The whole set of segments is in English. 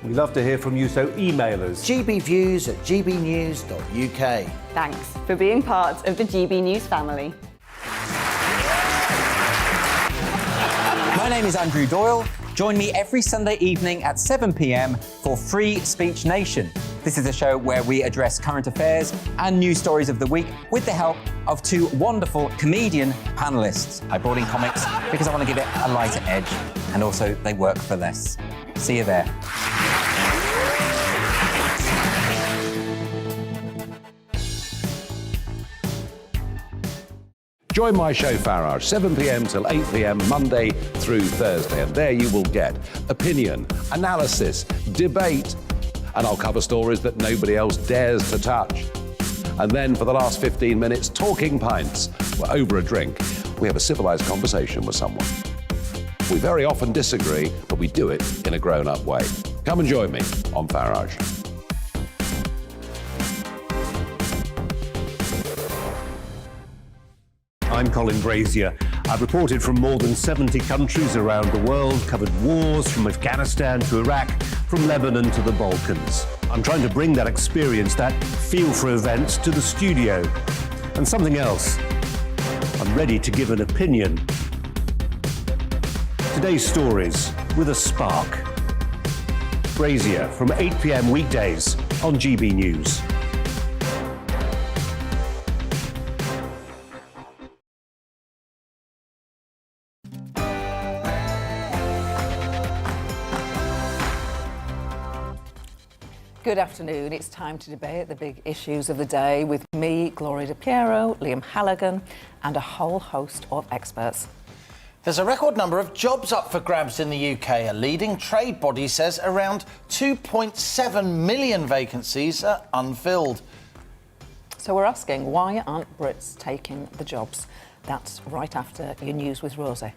We love to hear from you, so email us. gbviews@gbnews.uk. Thanks for being part of the GB News family. My name is Andrew Doyle. Join me every Sunday evening at 7 p.m. for Free Speech Nation. This is a show where we address current affairs and news stories of the week with the help of two wonderful comedian panellists. I brought in comics because I want to give it a lighter edge, and also they work for less. See you there. Join my show Farage, 7 p.m. till 8 p.m. Monday through Thursday, and there you will get opinion, analysis, debate, and I'll cover stories that nobody else dares to touch. And then for the last 15 minutes, talking pints. We're over a drink. We have a civilised conversation with someone. We very often disagree, but we do it in a grown-up way. Come and join me on Farage. I'm Colin Brazier. I've reported from more than 70 countries around the world, covered wars from Afghanistan to Iraq, from Lebanon to the Balkans. I'm trying to bring that experience, that feel for events, to the studio. And something else, I'm ready to give an opinion. Today's stories with a spark. Brazier from 8 p.m. weekdays on GB News. Good afternoon. It's time to debate the big issues of the day with me, Gloria Piero, Liam Halligan, and a whole host of experts. There's a record number of jobs up for grabs in the UK. A leading trade body says around 2.7 million vacancies are unfilled. So we're asking, why aren't Brits taking the jobs? That's right after your news with Rosie.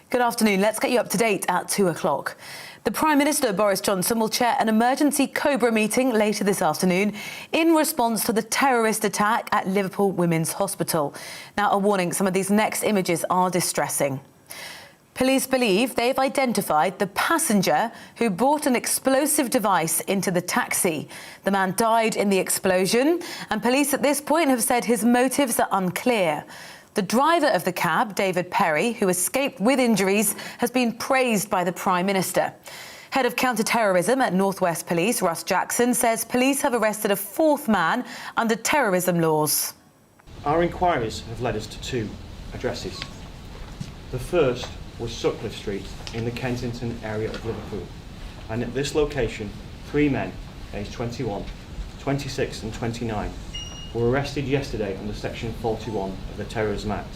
Good afternoon. Let's get you up to date at 2 o'clock. The Prime Minister, Boris Johnson, will chair an emergency COBRA meeting later this afternoon in response to the terrorist attack at Liverpool Women's Hospital. Now, a warning, some of these next images are distressing. Police believe they've identified the passenger who brought an explosive device into the taxi. The man died in the explosion, and police at this point have said his motives are unclear. The driver of the cab, David Perry, who escaped with injuries, has been praised by the Prime Minister. Head of counter-terrorism at North West Police, Russ Jackson, says police have arrested a fourth man under terrorism laws. Our inquiries have led us to two addresses. The first was Sutcliffe Street in the Kensington area of Liverpool. And at this location, three men, aged 21, 26 and 29, were arrested yesterday under Section 41 of the Terrorism Act.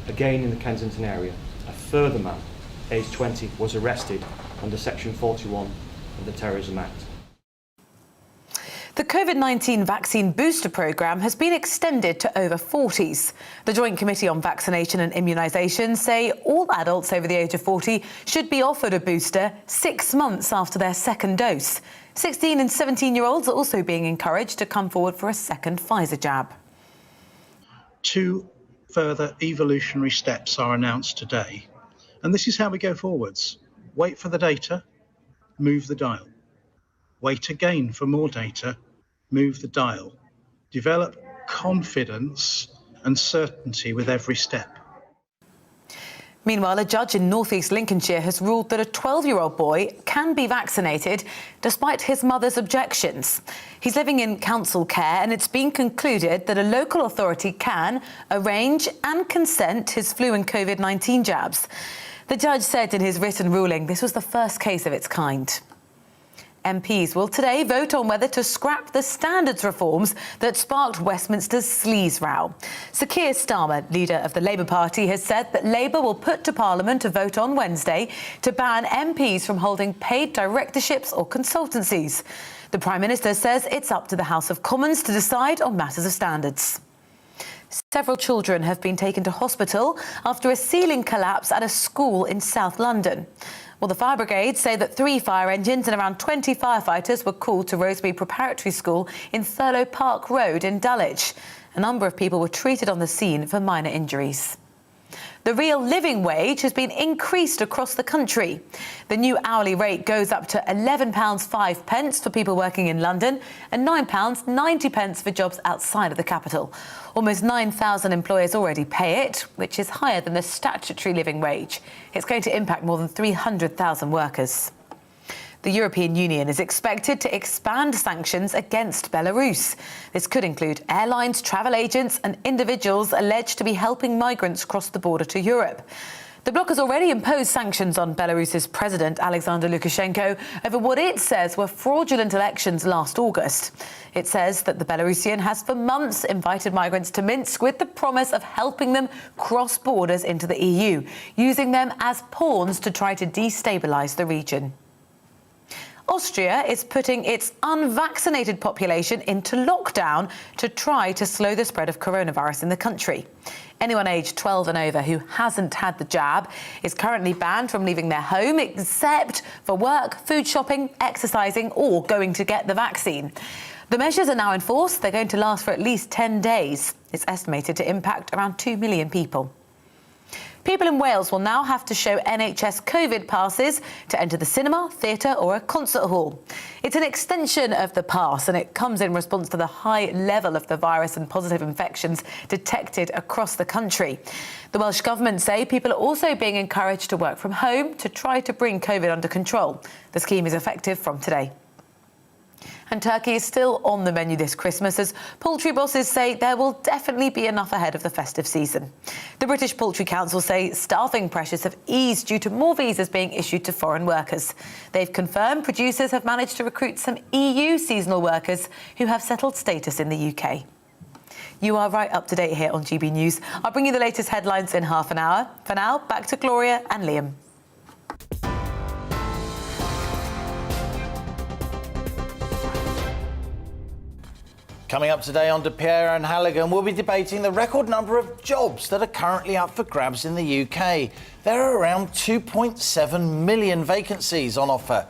Again in the Kensington area, a further man, aged 20, was arrested under Section 41 of the Terrorism Act. The COVID-19 vaccine booster programme has been extended to over 40s. The Joint Committee on Vaccination and Immunisation say all adults over the age of 40 should be offered a booster 6 months after their second dose. 16 and 17-year-olds are also being encouraged to come forward for a second Pfizer jab. Two further evolutionary steps are announced today, and this is how we go forwards. Wait for the data, move the dial. Wait again for more data, move the dial. Develop confidence and certainty with every step. Meanwhile, a judge in North East Lincolnshire has ruled that a 12-year-old boy can be vaccinated despite his mother's objections. He's living in council care, and it's been concluded that a local authority can arrange and consent his flu and COVID-19 jabs. The judge said in his written ruling this was the first case of its kind. MPs will today vote on whether to scrap the standards reforms that sparked Westminster's sleaze row. Sir Keir Starmer, leader of the Labour Party, has said that Labour will put to Parliament a vote on Wednesday to ban MPs from holding paid directorships or consultancies. The Prime Minister says it's up to the House of Commons to decide on matters of standards. Several children have been taken to hospital after a ceiling collapse at a school in South London. Well, the fire brigade say that 3 fire engines and around 20 firefighters were called to Rosebery Preparatory School in Thurlow Park Road in Dulwich. A number of people were treated on the scene for minor injuries. The real living wage has been increased across the country. The new hourly rate goes up to £11.05 for people working in London and £9.90 for jobs outside of the capital. Almost 9,000 employers already pay it, which is higher than the statutory living wage. It's going to impact more than 300,000 workers. The European Union is expected to expand sanctions against Belarus. This could include airlines, travel agents and individuals alleged to be helping migrants cross the border to Europe. The bloc has already imposed sanctions on Belarus's President Alexander Lukashenko over what it says were fraudulent elections last August. It says that the Belarusian has for months invited migrants to Minsk with the promise of helping them cross borders into the EU, using them as pawns to try to destabilise the region. Austria is putting its unvaccinated population into lockdown to try to slow the spread of coronavirus in the country. Anyone aged 12 and over who hasn't had the jab is currently banned from leaving their home except for work, food shopping, exercising or going to get the vaccine. The measures are now in force. They're going to last for at least 10 days. It's estimated to impact around 2 million people. People in Wales will now have to show NHS COVID passes to enter the cinema, theatre or a concert hall. It's an extension of the pass and it comes in response to the high level of the virus and positive infections detected across the country. The Welsh Government say people are also being encouraged to work from home to try to bring COVID under control. The scheme is effective from today. And turkey is still on the menu this Christmas as poultry bosses say there will definitely be enough ahead of the festive season. The British Poultry Council say staffing pressures have eased due to more visas being issued to foreign workers. They've confirmed producers have managed to recruit some EU seasonal workers who have settled status in the UK. You are right up to date here on GB News. I'll bring you the latest headlines in half an hour. For now, back to Gloria and Liam. Coming up today on Piero and Halligan, we'll be debating the record number of jobs that are currently up for grabs in the UK. There are around 2.7 million vacancies on offer,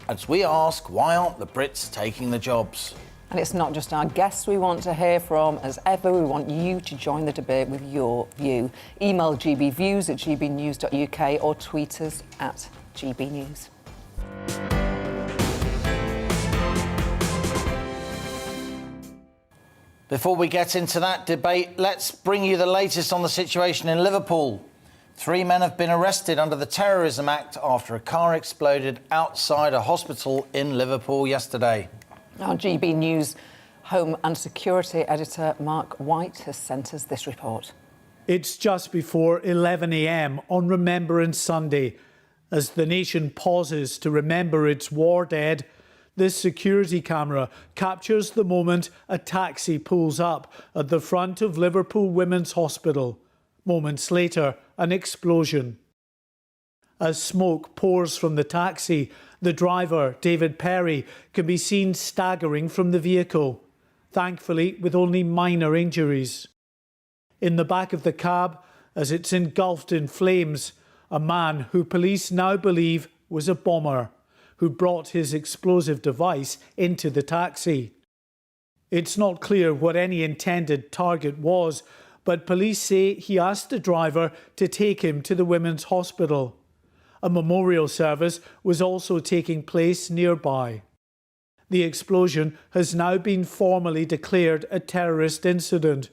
as we ask why aren't the Brits taking the jobs? And it's not just our guests we want to hear from. As ever, we want you to join the debate with your view. Email gbviews@gbnews.uk or tweet us at gbnews. Before we get into that debate, let's bring you the latest on the situation in Liverpool. 3 men have been arrested under the Terrorism Act after a car exploded outside a hospital in Liverpool yesterday. Our GB News Home and Security editor Mark White has sent us this report. It's just before 11 a.m. on Remembrance Sunday. As the nation pauses to remember its war dead, this security camera captures the moment a taxi pulls up at the front of Liverpool Women's Hospital. Moments later, an explosion. As smoke pours from the taxi, the driver, David Perry, can be seen staggering from the vehicle, thankfully with only minor injuries. In the back of the cab, as it's engulfed in flames, a man who police now believe was a bomber, who brought his explosive device into the taxi. It's not clear what any intended target was, but police say he asked the driver to take him to the women's hospital. A memorial service was also taking place nearby. The explosion has now been formally declared a terrorist incident.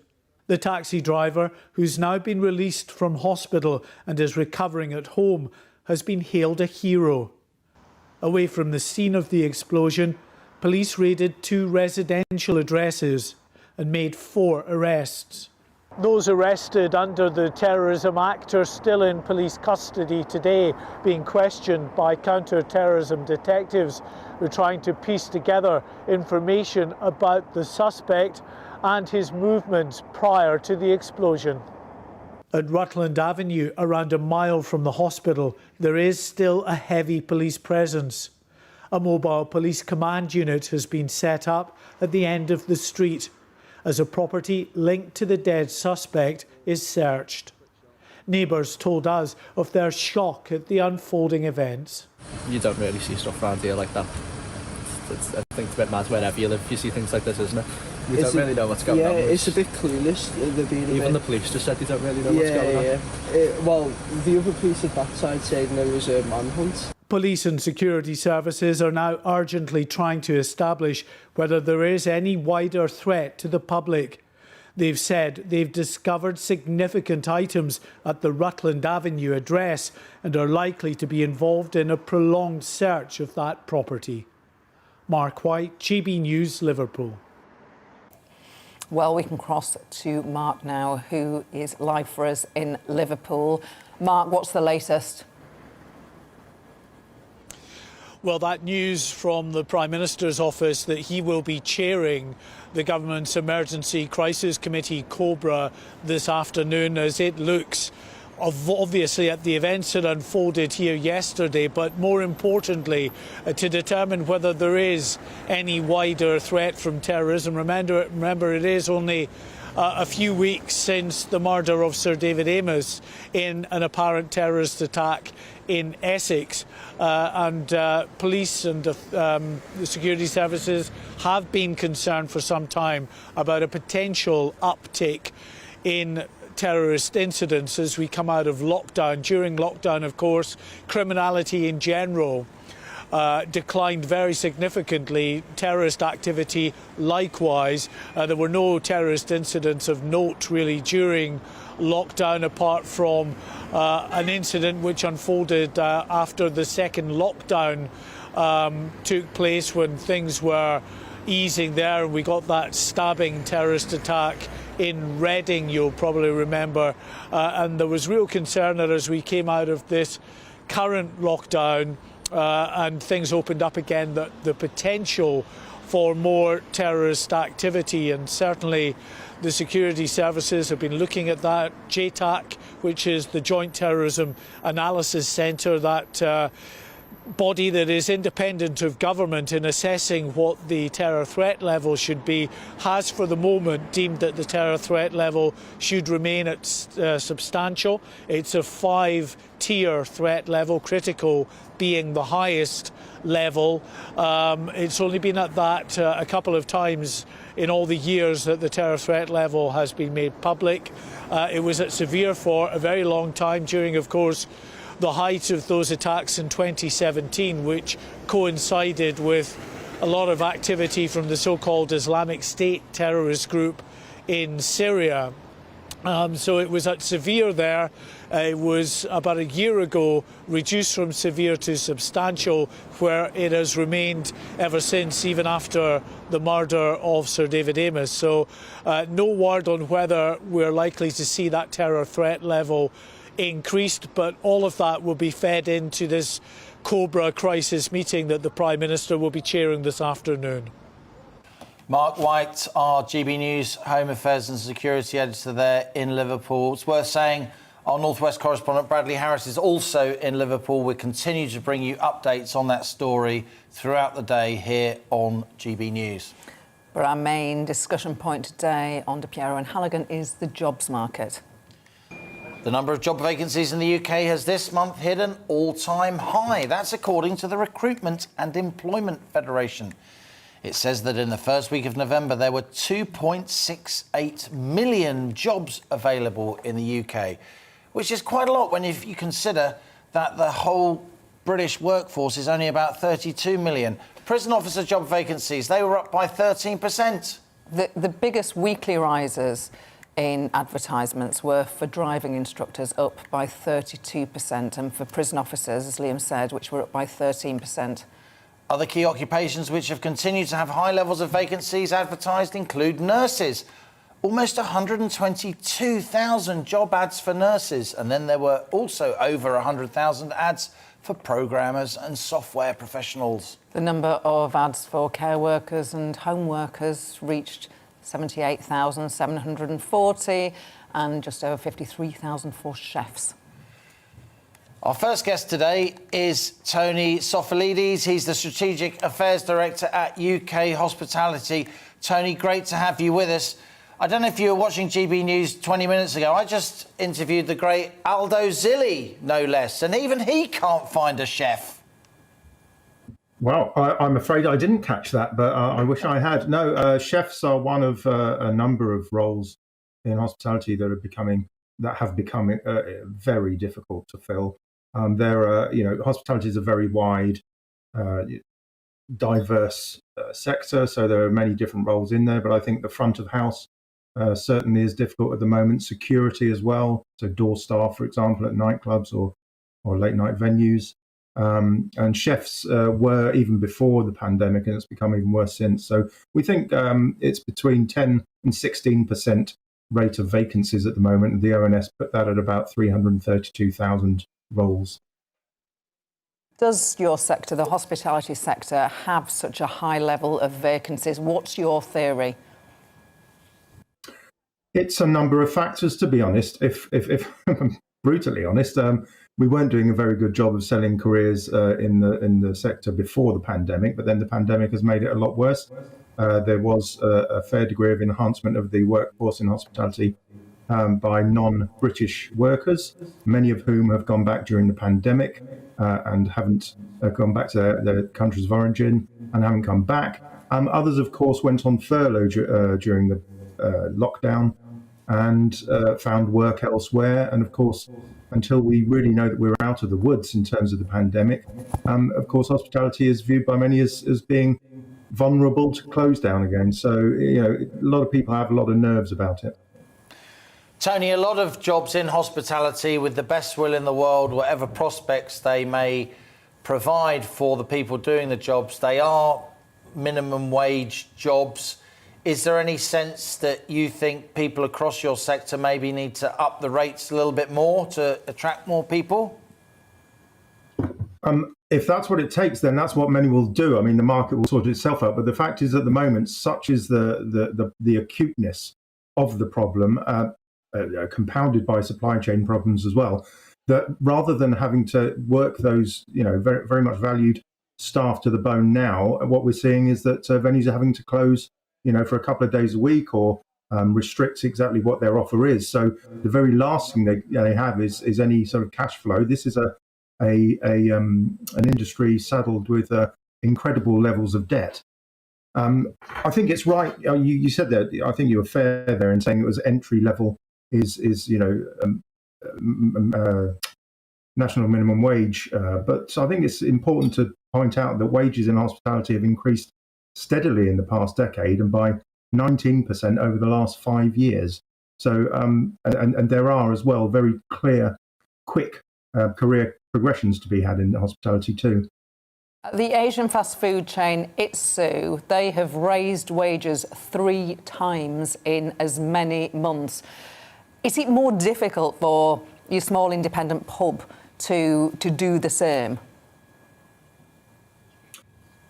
The taxi driver, who's now been released from hospital and is recovering at home, has been hailed a hero. Away from the scene of the explosion, police raided 2 residential addresses and made 4 arrests. Those arrested under the Terrorism Act are still in police custody today, being questioned by counter-terrorism detectives who are trying to piece together information about the suspect and his movements prior to the explosion. At Rutland Avenue, around a mile from the hospital, there is still a heavy police presence. A mobile police command unit has been set up at the end of the street as a property linked to the dead suspect is searched. Neighbours told us of their shock at the unfolding events. You don't really see stuff around here like that. I think it's a bit mad wherever you live. You see things like this, isn't it? We don't really know what's going on. Yeah, it's a bit clueless. Even the police just said they don't really know what's going on. Well, the other police at that side said there was a manhunt. Police and security services are now urgently trying to establish whether there is any wider threat to the public. They've said they've discovered significant items at the Rutland Avenue address and are likely to be involved in a prolonged search of that property. Mark White, GB News, Liverpool. Well, we can cross to Mark now, who is live for us in Liverpool. Mark, what's the latest? Well, that news from the Prime Minister's office that he will be chairing the government's Emergency Crisis Committee, COBRA, this afternoon as it looks obviously at the events that unfolded here yesterday, but more importantly to determine whether there is any wider threat from terrorism. Remember, it is only a few weeks since the murder of Sir David Amess in an apparent terrorist attack in Essex, and police and the security services have been concerned for some time about a potential uptick in terrorist incidents as we come out of lockdown. During lockdown, of course, criminality in general declined very significantly. Terrorist activity likewise. There were no terrorist incidents of note really during lockdown, apart from an incident which unfolded after the second lockdown took place, when things were easing there, and we got that stabbing terrorist attack in Reading, you'll probably remember, and there was real concern that as we came out of this current lockdown and things opened up again, that the potential for more terrorist activity, and certainly the security services have been looking at that. JTAC, which is the Joint Terrorism Analysis Centre, that body that is independent of government in assessing what the terror threat level should be, has for the moment deemed that the terror threat level should remain at substantial. It's a 5-tier threat level, critical being the highest level. It's only been at that a couple of times in all the years that the terror threat level has been made public. It was at severe for a very long time during, of course, the height of those attacks in 2017, which coincided with a lot of activity from the so-called Islamic State terrorist group in Syria. So it was at severe there. It was about a year ago reduced from severe to substantial, where it has remained ever since, even after the murder of Sir David Amess. So no word on whether we're likely to see that terror threat level increased, but all of that will be fed into this COBRA crisis meeting that the Prime Minister will be chairing this afternoon. Mark White, our GB News Home Affairs and Security Editor there in Liverpool. It's worth saying our North West correspondent Bradley Harris is also in Liverpool. We continue to bring you updates on that story throughout the day here on GB News. But our main discussion point today on Piero and Halligan is the jobs market. The number of job vacancies in the UK has this month hit an all-time high. That's according to the Recruitment and Employment Federation. It says that in the first week of November, there were 2.68 million jobs available in the UK, which is quite a lot when you consider that the whole British workforce is only about 32 million. Prison officer job vacancies, they were up by 13%. The biggest weekly rises in advertisements were for driving instructors, up by 32%, and for prison officers, as Liam said, which were up by 13%. Other key occupations which have continued to have high levels of vacancies advertised include nurses. Almost 122,000 job ads for nurses, and then there were also over 100,000 ads for programmers and software professionals. The number of ads for care workers and home workers reached 78,740 and just over 53,000 for chefs. Our first guest today is Tony Sofilides. He's the Strategic Affairs Director at UK Hospitality. Tony, great to have you with us. I don't know if you were watching GB News 20 minutes ago. I just interviewed the great Aldo Zilli, no less, and even he can't find a chef. Well, I'm afraid I didn't catch that, but I wish I had. No, chefs are one of a number of roles in hospitality that have become very difficult to fill. Hospitality is a very wide, diverse sector, so there are many different roles in there. But I think the front of house certainly is difficult at the moment. Security as well, so door staff, for example, at nightclubs or late night venues. And chefs were even before the pandemic, and it's become even worse since. So we think it's between 10 and 16% rate of vacancies at the moment. The ONS put that at about 332,000 roles. Does your sector, the hospitality sector, have such a high level of vacancies? What's your theory? It's a number of factors, to be honest. If I'm brutally honest, we weren't doing a very good job of selling careers in the sector before the pandemic, but then the pandemic has made it a lot worse. There was a fair degree of enhancement of the workforce in hospitality by non-British workers, many of whom have gone back during the pandemic and haven't gone back to their countries of origin and haven't come back. Others, of course, went on furlough during the lockdown and found work elsewhere. And of course, until we really know that we're out of the woods in terms of the pandemic, of course, hospitality is viewed by many as being vulnerable to close down again. So, a lot of people have a lot of nerves about it. Tony, a lot of jobs in hospitality, with the best will in the world, whatever prospects they may provide for the people doing the jobs, they are minimum wage jobs. Is there any sense that you think people across your sector maybe need to up the rates a little bit more to attract more people? If that's what it takes, then that's what many will do. I mean, the market will sort itself out. But the fact is, at the moment, such is the acuteness of the problem, compounded by supply chain problems as well, that rather than having to work those, very, very much valued staff to the bone now, what we're seeing is that venues are having to close, for a couple of days a week or restrict exactly what their offer is. So the very last thing they have is any sort of cash flow. This is an industry saddled with incredible levels of debt. I think it's right. You said that. I think you were fair there in saying it was entry level is national minimum wage. But I think it's important to point out that wages in hospitality have increased steadily in the past decade and by 19% over the last 5 years. So, and there are as well very clear, quick career progressions to be had in hospitality too. The Asian fast food chain Itsu, they have raised wages 3 times in as many months. Is it more difficult for your small independent pub to do the same?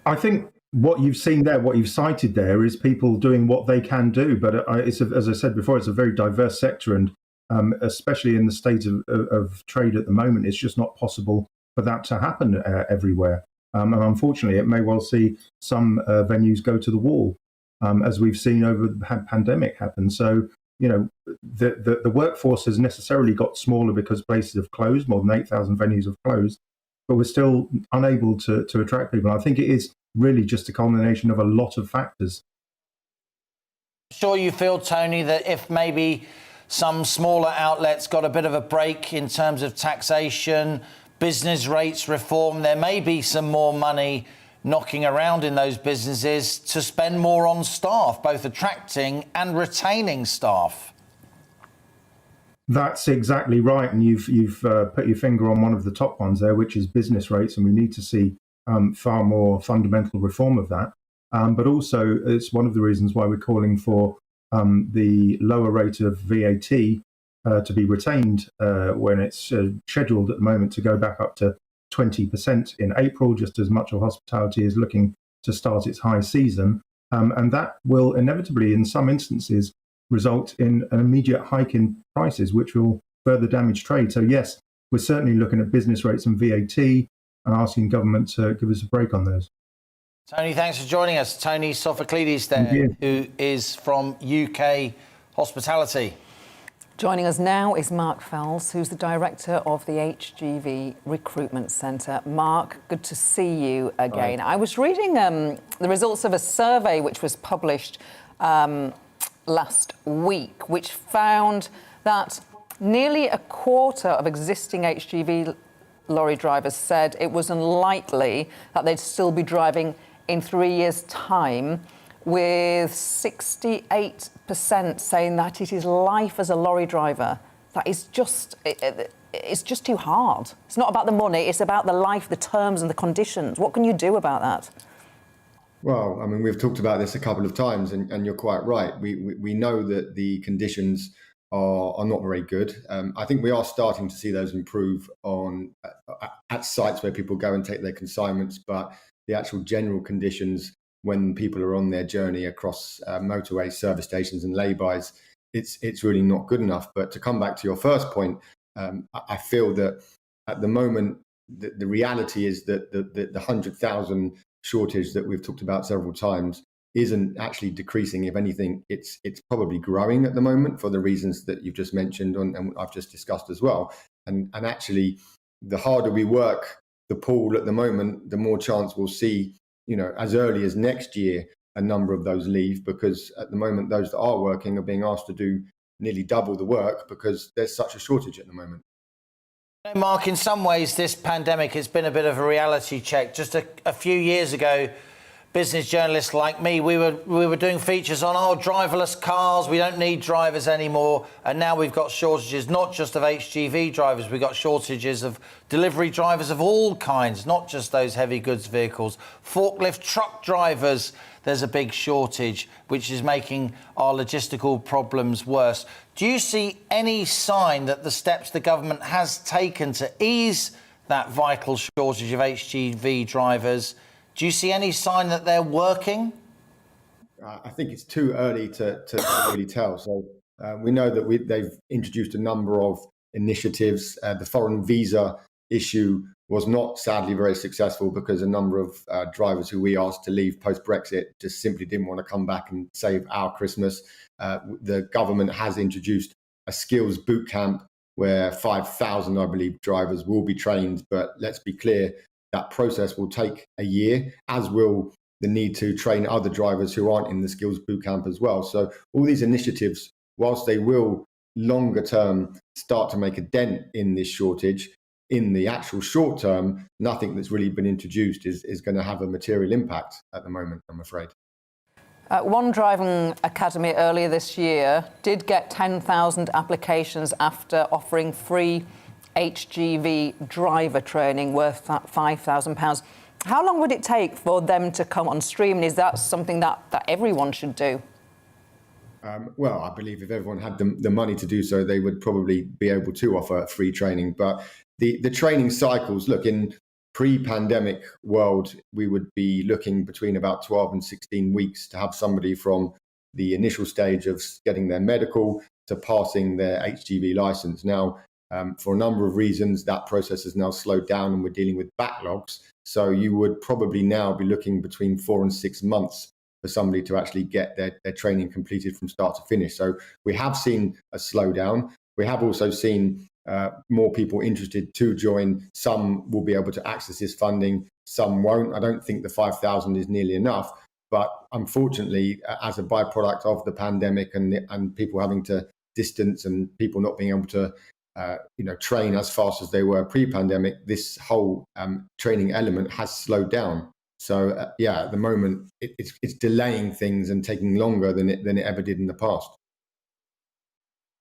I think what you've seen there, what you've cited there, is people doing what they can do. But as I said before, it's a very diverse sector, and especially in the state of trade at the moment, it's just not possible for that to happen everywhere. And unfortunately, it may well see some venues go to the wall, as we've seen over the pandemic happen. So, the workforce has necessarily got smaller because places have closed. More than 8,000 venues have closed, but we're still unable to attract people. I think it is really just a culmination of a lot of factors. Sure you feel, Tony, that if maybe some smaller outlets got a bit of a break in terms of taxation, business rates reform, there may be some more money knocking around in those businesses to spend more on staff, both attracting and retaining staff. That's exactly right, and you've put your finger on one of the top ones there, which is business rates, and we need to see far more fundamental reform of that. But also, it's one of the reasons why we're calling for the lower rate of VAT to be retained when it's scheduled at the moment to go back up to 20% in April, just as much of hospitality is looking to start its high season. And that will inevitably, in some instances, result in an immediate hike in prices, which will further damage trade. So yes, we're certainly looking at business rates and VAT and asking government to give us a break on those. Tony, thanks for joining us. Tony Sophocledes there, who is from UK Hospitality. Joining us now is Mark Fells, who's the director of the HGV Recruitment Centre. Mark, good to see you again. Hi. I was reading the results of a survey which was published last week, which found that nearly a quarter of existing HGV lorry drivers said it was unlikely that they'd still be driving in 3 years' time, with 68% saying that it is life as a lorry driver. That is just, it's just too hard. It's not about the money, it's about the life, the terms and the conditions. What can you do about that? Well, I mean, we've talked about this a couple of times, and you're quite right. We know that the conditions are not very good. I think we are starting to see those improve at sites where people go and take their consignments, but the actual general conditions when people are on their journey across motorways, service stations and lay-bys, it's really not good enough. But to come back to your first point, I feel that at the moment, the reality is that the 100,000 shortage that we've talked about several times isn't actually decreasing. If anything, it's probably growing at the moment for the reasons that you've just mentioned and I've just discussed as well. And actually, the harder we work the pool at the moment, the more chance we'll see, as early as next year, a number of those leave, because at the moment, those that are working are being asked to do nearly double the work because there's such a shortage at the moment. Mark, in some ways, this pandemic has been a bit of a reality check. Just a few years ago, business journalists like me, we were doing features on driverless cars. We don't need drivers anymore. And now we've got shortages, not just of HGV drivers. We've got shortages of delivery drivers of all kinds, not just those heavy goods vehicles. Forklift truck drivers, there's a big shortage, which is making our logistical problems worse. Do you see any sign that the steps the government has taken to ease that vital shortage of HGV drivers, do you see any sign that they're working? I think it's too early to really tell. So we know that they've introduced a number of initiatives. The foreign visa issue was not, sadly, very successful because a number of drivers who we asked to leave post-Brexit just simply didn't want to come back and save our Christmas. The government has introduced a skills boot camp where 5,000, I believe, drivers will be trained. But let's be clear, that process will take a year, as will the need to train other drivers who aren't in the skills bootcamp as well. So all these initiatives, whilst they will longer term start to make a dent in this shortage, in the actual short term, nothing that's really been introduced is going to have a material impact at the moment, I'm afraid. One driving academy earlier this year did get 10,000 applications after offering free HGV driver training worth £5,000. How long would it take for them to come on stream? And is that something that everyone should do? Well, I believe if everyone had the money to do so, they would probably be able to offer free training. But the training cycles, look, in pre-pandemic world, we would be looking between about 12 and 16 weeks to have somebody from the initial stage of getting their medical to passing their HGV license. Now, for a number of reasons, that process has now slowed down and we're dealing with backlogs. So you would probably now be looking between 4 and 6 months for somebody to actually get their training completed from start to finish. So we have seen a slowdown. We have also seen more people interested to join. Some will be able to access this funding, some won't. I don't think the 5,000 is nearly enough. But unfortunately, as a byproduct of the pandemic and people having to distance and people not being able to train as fast as they were pre-pandemic, this whole training element has slowed down. So at the moment, it's delaying things and taking longer than it ever did in the past.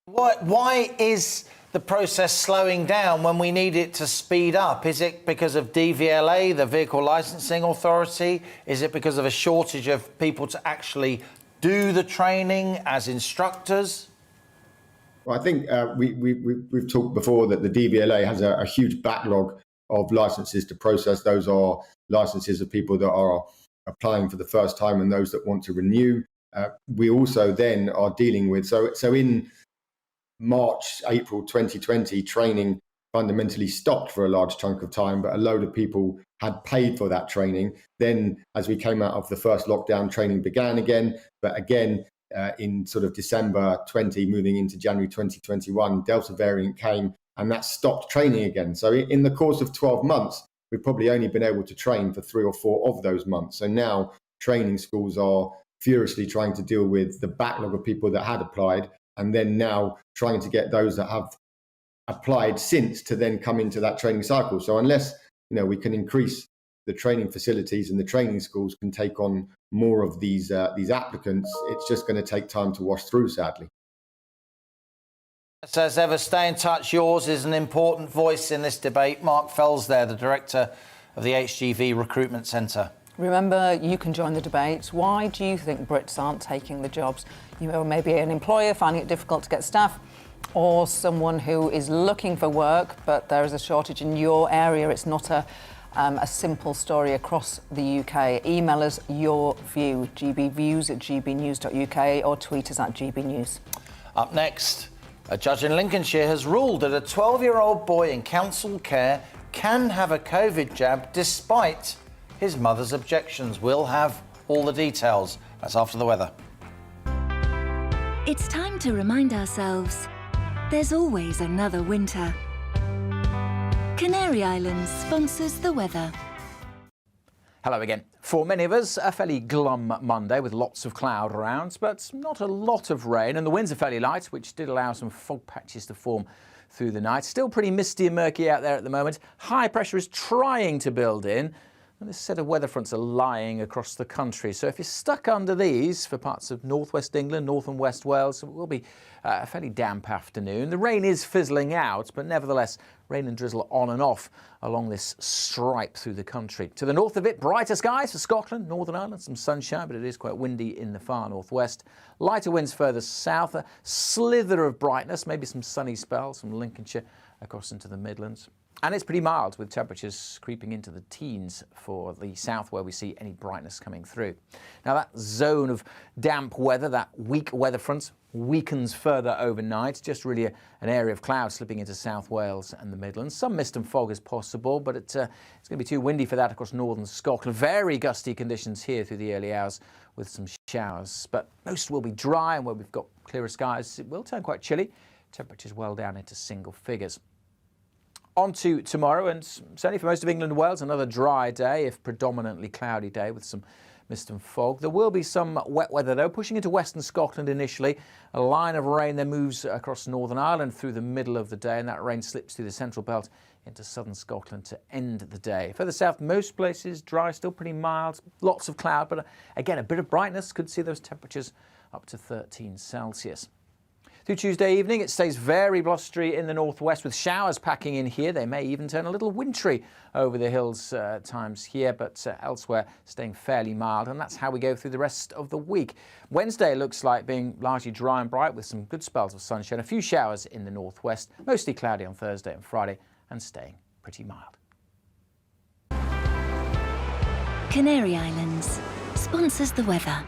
Why is the process slowing down when we need it to speed up? Is it because of DVLA, the Vehicle Licensing Authority? Is it because of a shortage of people to actually do the training as instructors? Well, I think we've talked before that the DVLA has a huge backlog of licenses to process. Those are licenses of people that are applying for the first time and those that want to renew. We also then are dealing with, so in March, April 2020, training fundamentally stopped for a large chunk of time, but a load of people had paid for that training. Then as we came out of the first lockdown, training began again. But again, in sort of December 20, moving into January 2021, Delta variant came and that stopped training again. So in the course of 12 months, we've probably only been able to train for 3 or 4 of those months. So now training schools are furiously trying to deal with the backlog of people that had applied, and then now trying to get those that have applied since to then come into that training cycle. So unless we can increase the training facilities and the training schools can take on more of these applicants, it's just going to take time to wash through, sadly. So as ever, stay in touch. Yours is an important voice in this debate. Mark Fells there, the director of the HGV Recruitment Centre. Remember, you can join the debate. Why do you think Brits aren't taking the jobs? You know, maybe an employer finding it difficult to get staff, or someone who is looking for work, but there is a shortage in your area. It's not a simple story across the UK. Email us your view, gbviews@gbnews.uk, or tweet us at GBNews. Up next, a judge in Lincolnshire has ruled that a 12-year-old boy in council care can have a COVID jab despite his mother's objections. We'll have all the details. That's after the weather. It's time to remind ourselves there's always another winter. Canary Islands sponsors the weather. Hello again. For many of us, a fairly glum Monday with lots of cloud around, but not a lot of rain, and the winds are fairly light, which did allow some fog patches to form through the night. Still pretty misty and murky out there at the moment. High pressure is trying to build in, and this set of weather fronts are lying across the country. So if you're stuck under these for parts of northwest England, north and west Wales, it will be a fairly damp afternoon. The rain is fizzling out, but nevertheless, rain and drizzle on and off along this stripe through the country. To the north of it, brighter skies for Scotland, Northern Ireland, some sunshine, but it is quite windy in the far northwest. Lighter winds further south, a slither of brightness, maybe some sunny spells from Lincolnshire across into the Midlands. And it's pretty mild, with temperatures creeping into the teens for the south, where we see any brightness coming through. Now, that zone of damp weather, that weak weather front, weakens further overnight. Just really an area of cloud slipping into South Wales and the Midlands. Some mist and fog is possible, but it's going to be too windy for that across northern Scotland. Very gusty conditions here through the early hours with some showers. But most will be dry, and where we've got clearer skies, it will turn quite chilly. Temperatures well down into single figures. On to tomorrow, and certainly for most of England and Wales, another dry day, if predominantly cloudy day with some mist and fog. There will be some wet weather, though, pushing into western Scotland initially. A line of rain then moves across Northern Ireland through the middle of the day, and that rain slips through the central belt into southern Scotland to end the day. Further south, most places dry, still pretty mild, lots of cloud, but again, a bit of brightness. Could see those temperatures up to 13 Celsius. Through Tuesday evening, it stays very blustery in the northwest with showers packing in here. They may even turn a little wintry over the hills times here, but elsewhere staying fairly mild. And that's how we go through the rest of the week. Wednesday looks like being largely dry and bright with some good spells of sunshine. A few showers in the northwest, mostly cloudy on Thursday and Friday, and staying pretty mild. Canary Islands sponsors the weather.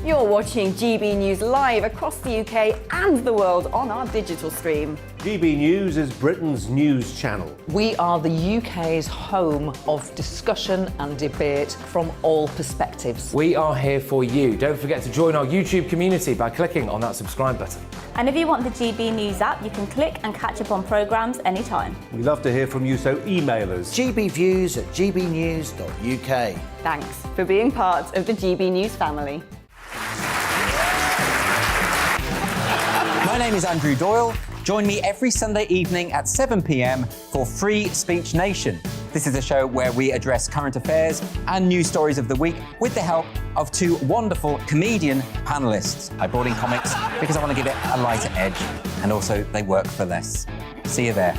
You're watching GB News live across the UK and the world on our digital stream. GB News is Britain's news channel. We are the UK's home of discussion and debate from all perspectives. We are here for you. Don't forget to join our YouTube community by clicking on that subscribe button. And if you want the GB News app, you can click and catch up on programmes anytime. We love to hear from you, so email us. gbviews@gbnews.uk. Thanks for being part of the GB News family. My name is Andrew Doyle. Join me every Sunday evening at 7 p.m. for Free Speech Nation. This is a show where we address current affairs and news stories of the week with the help of two wonderful comedian panellists. I brought in comics because I want to give it a lighter edge, and also they work for less. See you there.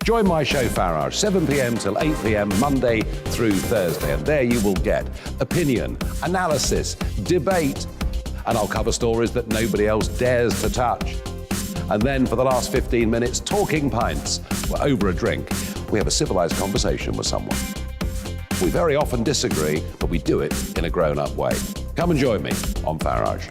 Join my show Farage, 7 p.m. till 8 p.m. Monday through Thursday, and there you will get opinion, analysis, debate, and I'll cover stories that nobody else dares to touch. And then for the last 15 minutes, talking pints. We're over a drink. We have a civilised conversation with someone. We very often disagree, but we do it in a grown-up way. Come and join me on Farage.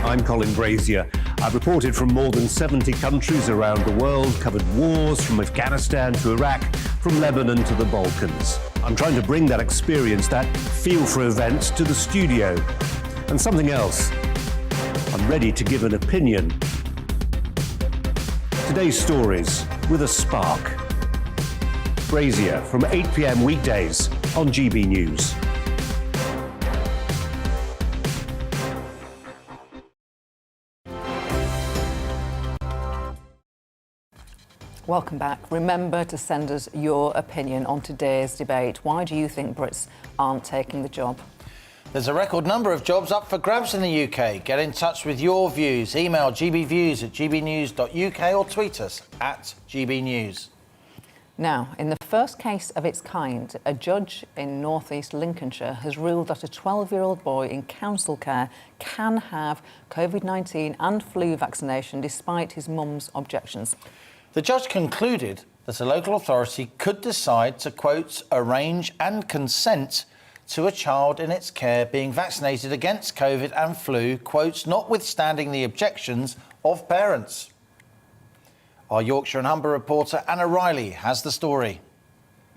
I'm Colin Brazier. I've reported from more than 70 countries around the world, covered wars from Afghanistan to Iraq, from Lebanon to the Balkans. I'm trying to bring that experience, that feel for events, to the studio. And something else. I'm ready to give an opinion. Today's stories with a spark. Brazier from 8 p.m. weekdays on GB News. Welcome back. Remember to send us your opinion on today's debate. Why do you think Brits aren't taking the job? There's a record number of jobs up for grabs in the UK. Get in touch with your views. Email gbviews@gbnews.uk or tweet us @GBNews. Now, in the first case of its kind, a judge in North East Lincolnshire has ruled that a 12-year-old boy in council care can have COVID-19 and flu vaccination despite his mum's objections. The judge concluded that a local authority could decide to, quote, arrange and consent to a child in its care being vaccinated against COVID and flu, quote, notwithstanding the objections of parents. Our Yorkshire and Humber reporter Anna Riley has the story.